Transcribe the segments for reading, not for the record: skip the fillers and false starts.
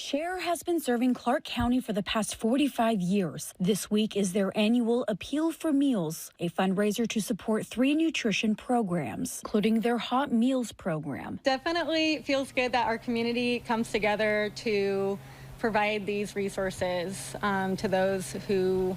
Share has been serving Clark County for the past 45 years. This week is their annual Appeal for Meals, a fundraiser to support 3 nutrition programs, including their Hot Meals program. Definitely feels good that our community comes together to provide these resources to those who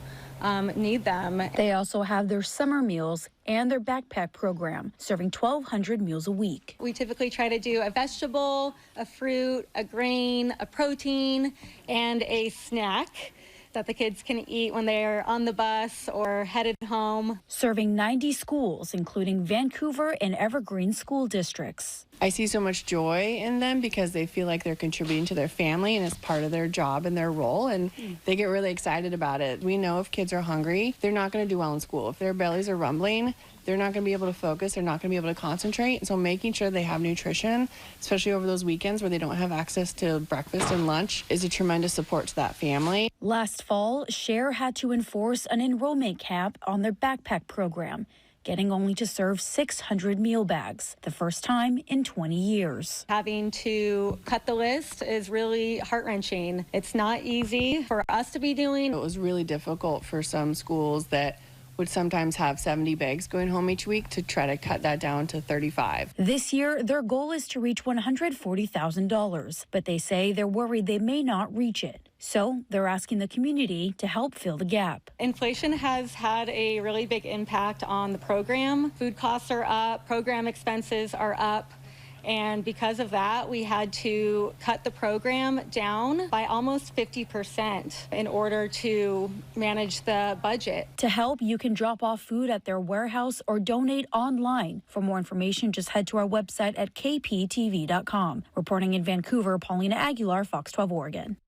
need them. They also have their summer meals and their backpack program, serving 1,200 meals a week. We typically try to do a vegetable, a fruit, a grain, a protein, and a snack that the kids can eat when they're on the bus or headed home. Serving 90 schools, including Vancouver and Evergreen school districts. I see so much joy in them because they feel like they're contributing to their family and it's part of their job and their role, and they get really excited about it. We know if kids are hungry, they're not going to do well in school. If their bellies are rumbling, they're not going to be able to focus, they're not going to be able to concentrate. So making sure they have nutrition, especially over those weekends where they don't have access to breakfast and lunch, is a tremendous support to that family. Last fall, Share had to enforce an enrollment cap on their backpack program, getting only to serve 600 meal bags, the first time in 20 years. Having to cut the list is really heart-wrenching. It's not easy for us to be doing. It was really difficult for some schools that would sometimes have 70 bags going home each week to try to cut that down to 35. This year, their goal is to reach $140,000, but they say they're worried they may not reach it. So they're asking the community to help fill the gap. Inflation has had a really big impact on the program. Food costs are up, program expenses are up. And because of that, we had to cut the program down by almost 50% in order to manage the budget. To help, you can drop off food at their warehouse or donate online. For more information, just head to our website at kptv.com. Reporting in Vancouver, Paulina Aguilar, Fox 12 Oregon.